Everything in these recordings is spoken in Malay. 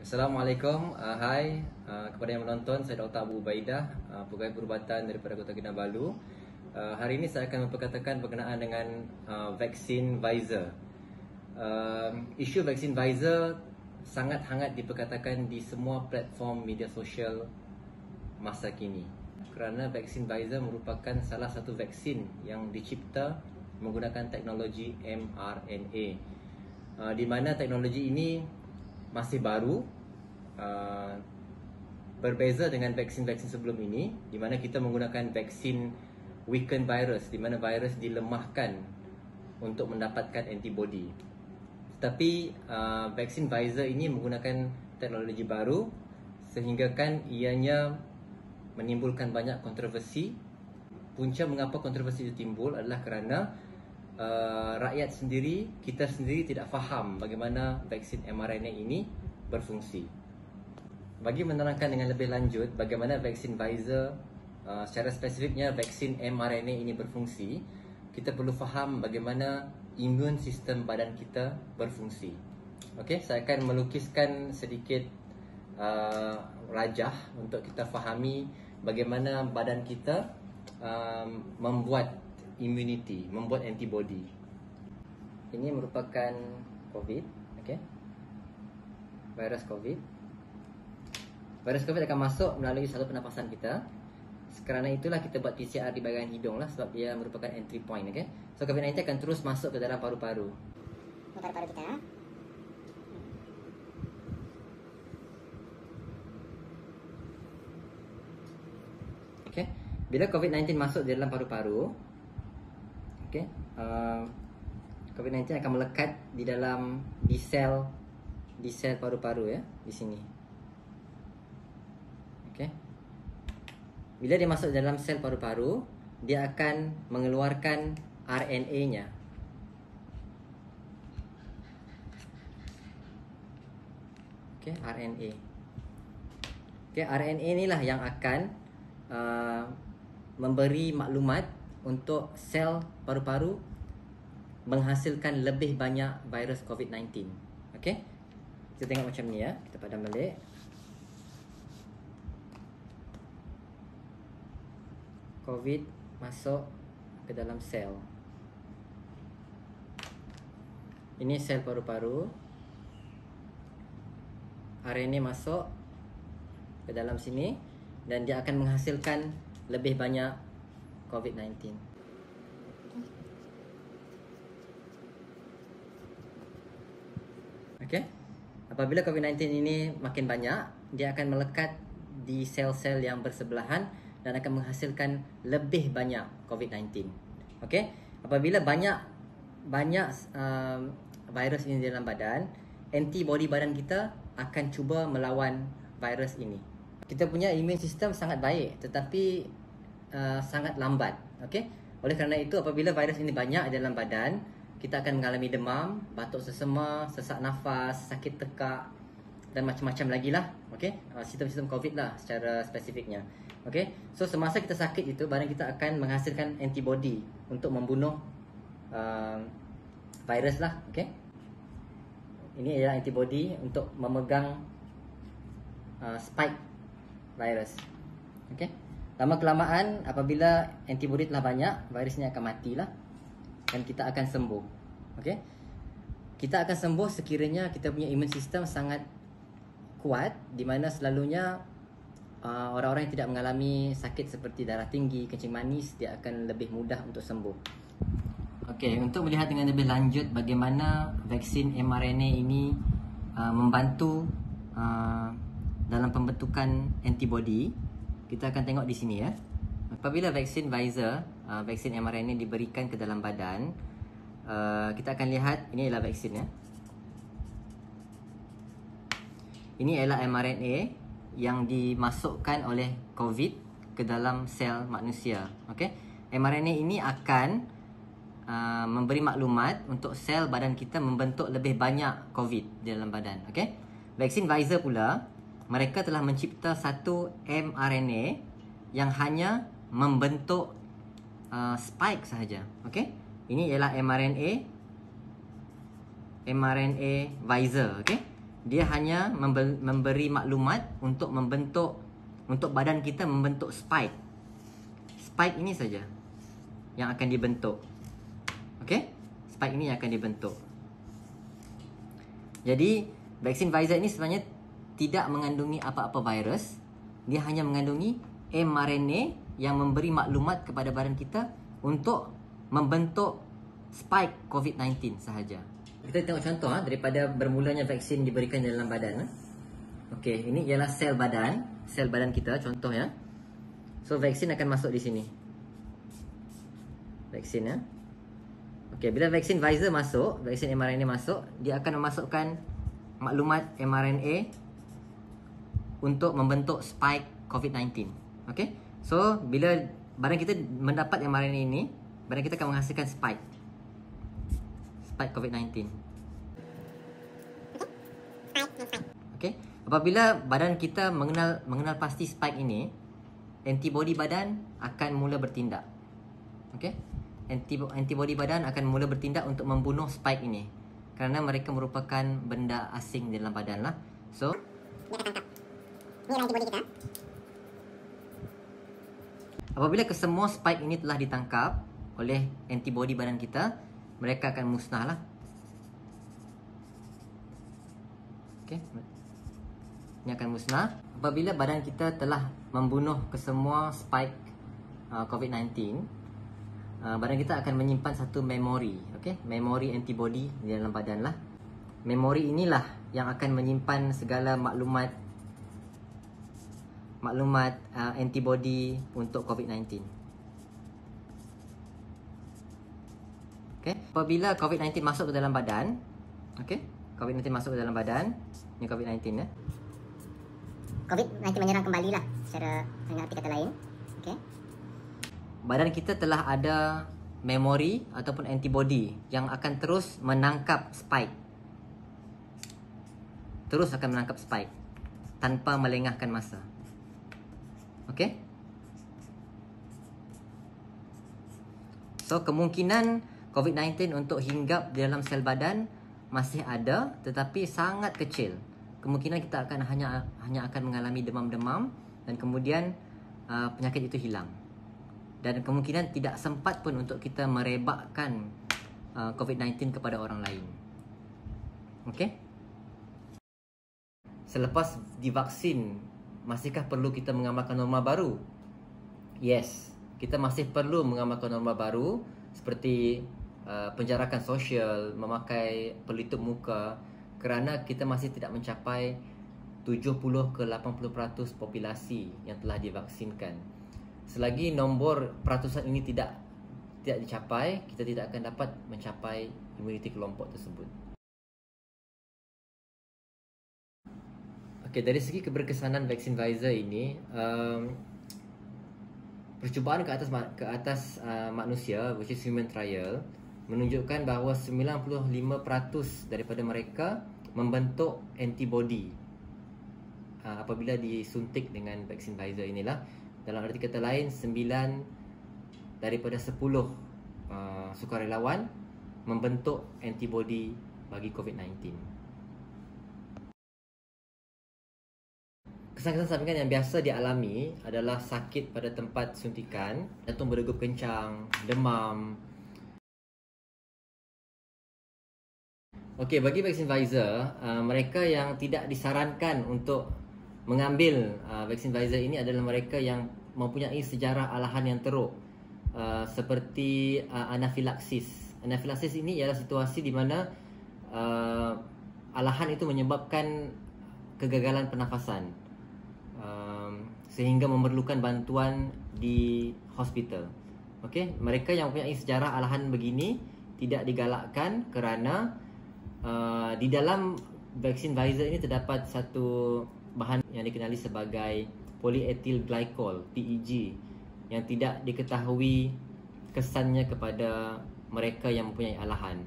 Assalamualaikum, hai kepada yang menonton, saya Dr. Abu Ubaidah, Pegawai Perubatan daripada Kota Kinabalu. Hari ini saya akan memperkatakan berkenaan dengan vaksin Pfizer. Isu vaksin Pfizer sangat hangat diperkatakan di semua platform media sosial masa kini. Kerana vaksin Pfizer merupakan salah satu vaksin yang dicipta menggunakan teknologi mRNA, di mana teknologi ini masih baru, berbeza dengan vaksin-vaksin sebelum ini, di mana kita menggunakan vaksin weakened virus, di mana virus dilemahkan untuk mendapatkan antibody. Tetapi vaksin Pfizer ini menggunakan teknologi baru, sehingga kan ianya menimbulkan banyak kontroversi. Punca mengapa kontroversi itu timbul adalah kerana rakyat sendiri, kita sendiri tidak faham bagaimana vaksin mRNA ini berfungsi. Bagi menerangkan dengan lebih lanjut bagaimana vaksin Pfizer, secara spesifiknya vaksin mRNA ini berfungsi, kita perlu faham bagaimana imun sistem badan kita berfungsi. Okey, saya akan melukiskan sedikit rajah untuk kita fahami bagaimana badan kita membuat immunity, membuat antibody. Ini merupakan COVID, okey. Virus COVID. Virus COVID akan masuk melalui satu pernafasan kita. Kerana itulah kita buat PCR di bahagian hidung lah, sebab dia merupakan entry point, okey. So COVID-19 akan terus masuk ke dalam paru-paru. Paru-paru kita. Okey. Bila COVID-19 masuk di dalam paru-paru, okey, COVID-19 akan melekat di sel paru-paru, ya, di sini. Okey. Bila dia masuk dalam sel paru-paru, dia akan mengeluarkan RNA-nya. Okey, RNA. Okey, RNA inilah yang akan memberi maklumat untuk sel paru-paru menghasilkan lebih banyak virus COVID-19. Okey. Kita tengok macam ni, ya. Kita padam balik. COVID masuk ke dalam sel. Ini sel paru-paru. RNA masuk ke dalam sini dan dia akan menghasilkan lebih banyak COVID-19. Okey. Apabila COVID-19 ini makin banyak, dia akan melekat di sel-sel yang bersebelahan dan akan menghasilkan lebih banyak COVID-19. Okey. Apabila banyak virus ini dalam badan, antibody badan kita akan cuba melawan virus ini. Kita punya imun sistem sangat baik, tetapi sangat lambat. Okey. Oleh kerana itu, apabila virus ini banyak dalam badan, kita akan mengalami demam, batuk sesama, sesak nafas, sakit tekak dan macam-macam lagi lah. Okey. Sistem-sistem COVID lah secara spesifiknya. Okey. So semasa kita sakit itu, badan kita akan menghasilkan antibody untuk membunuh virus lah. Okey. Ini adalah antibody untuk memegang spike virus. Okey. Lama kelamaan, apabila antibody telah banyak, virus ini akan matilah dan kita akan sembuh. Okey. Kita akan sembuh sekiranya kita punya imun sistem sangat kuat, di mana selalunya orang-orang yang tidak mengalami sakit seperti darah tinggi, kencing manis, dia akan lebih mudah untuk sembuh. Okey, untuk melihat dengan lebih lanjut bagaimana vaksin mRNA ini membantu dalam pembentukan antibody, kita akan tengok di sini, ya. Apabila vaksin Pfizer, vaksin mRNA diberikan ke dalam badan, kita akan lihat ini adalah vaksin, ya. Ini adalah mRNA yang dimasukkan oleh COVID ke dalam sel manusia. Okey. mRNA ini akan memberi maklumat untuk sel badan kita membentuk lebih banyak COVID di dalam badan. Okey. Vaksin Pfizer pula, mereka telah mencipta satu mRNA yang hanya membentuk spike sahaja. Okey. Ini ialah mRNA Pfizer, okey. dia hanya memberi maklumat untuk untuk badan kita membentuk spike. Spike ini saja yang akan dibentuk. Okey? Spike ini yang akan dibentuk. Jadi, vaksin Pfizer ini sebenarnya tidak mengandungi apa-apa virus. Dia hanya mengandungi mRNA yang memberi maklumat kepada badan kita untuk membentuk spike COVID-19 sahaja. Kita tengok contoh daripada bermulanya vaksin diberikan dalam badan. Okey, ini ialah sel badan kita contohnya. So vaksin akan masuk di sini. Vaksin ya. Okey, bila vaksin Pfizer masuk, vaksin mRNA masuk, dia akan memasukkan maklumat mRNA untuk membentuk spike COVID-19. Okey. So bila badan kita mendapat mRNA ini, badan kita akan menghasilkan spike COVID-19. Okey. Apabila badan kita mengenal pasti spike ini, antibodi badan akan mula bertindak. Okey. Antibodi badan akan mula bertindak untuk membunuh spike ini kerana mereka merupakan benda asing di dalam badan lah. So dia akan tangkap. Ini adalah antibodi kita. Apabila kesemua spike ini telah ditangkap oleh antibodi badan kita, mereka akan musnah lah. Okey. Ini akan musnah. Apabila badan kita telah membunuh kesemua spike COVID-19, badan kita akan menyimpan satu memori. Okey, memori antibody di dalam badan lah. Memori inilah yang akan menyimpan segala maklumat antibody untuk COVID-19. Okey, apabila COVID-19 masuk ke dalam badan, okey, COVID-19 masuk ke dalam badan, ini COVID-19 ya. COVID-19 menyerang kembali lah secara dengan arti kata lain. Okey. Badan kita telah ada memori ataupun antibody yang akan terus menangkap spike. Terus akan menangkap spike tanpa melengahkan masa. Okey? So kemungkinan COVID-19 untuk hinggap di dalam sel badan masih ada, tetapi sangat kecil. Kemungkinan kita akan hanya akan mengalami demam-demam dan kemudian penyakit itu hilang. Dan kemungkinan tidak sempat pun untuk kita merebakkan COVID-19 kepada orang lain. Okey? Selepas divaksin, masihkah perlu kita mengamalkan norma baru? Yes, kita masih perlu mengamalkan norma baru seperti penjarakan sosial, memakai pelitup muka kerana kita masih tidak mencapai 70 ke 80% populasi yang telah divaksinkan. Selagi nombor peratusan ini tidak dicapai, kita tidak akan dapat mencapai imuniti kelompok tersebut. Okey, dari segi keberkesanan vaksin Pfizer ini, percubaan ke atas manusia, which is human trial, menunjukkan bahawa 95% daripada mereka membentuk antibody apabila disuntik dengan vaksin Pfizer inilah. Dalam arti kata lain, 9 daripada 10 sukarelawan membentuk antibody bagi COVID-19. Kesan-kesan sampingan yang biasa dialami adalah sakit pada tempat suntikan, jantung berdegup kencang, demam. Okey, bagi vaksin Pfizer, mereka yang tidak disarankan untuk mengambil vaksin Pfizer ini adalah mereka yang mempunyai sejarah alahan yang teruk, seperti anafilaksis. Anafilaksis ini ialah situasi di mana alahan itu menyebabkan kegagalan pernafasan, sehingga memerlukan bantuan di hospital. Okey, mereka yang mempunyai sejarah alahan begini tidak digalakkan kerana di dalam vaksin Pfizer ini terdapat satu bahan yang dikenali sebagai polyethyl glycol, PEG, yang tidak diketahui kesannya kepada mereka yang mempunyai alahan.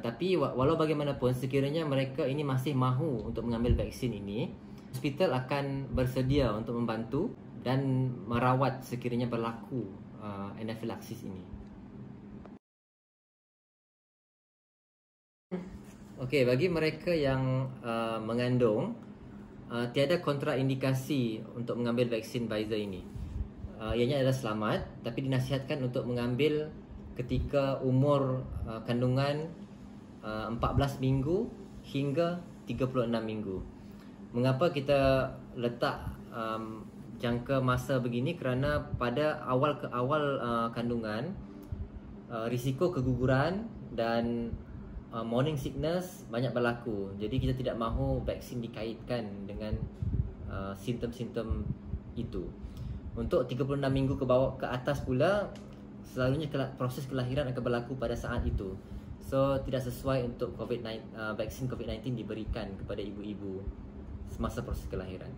Tapi walau bagaimanapun, sekiranya mereka ini masih mahu untuk mengambil vaksin ini, hospital akan bersedia untuk membantu dan merawat sekiranya berlaku anafilaksis ini. Okey, bagi mereka yang mengandung, tiada kontraindikasi untuk mengambil vaksin Pfizer ini. Ianya adalah selamat, tapi dinasihatkan untuk mengambil ketika umur kandungan 14 minggu hingga 36 minggu. Mengapa kita letak jangka masa begini? Kerana pada awal kandungan, risiko keguguran dan morning sickness banyak berlaku. Jadi kita tidak mahu vaksin dikaitkan dengan simptom-simptom itu. Untuk 36 minggu ke bawah ke atas pula, selalunya proses kelahiran akan berlaku pada saat itu. So tidak sesuai untuk vaksin COVID-19 diberikan kepada ibu-ibu semasa proses kelahiran.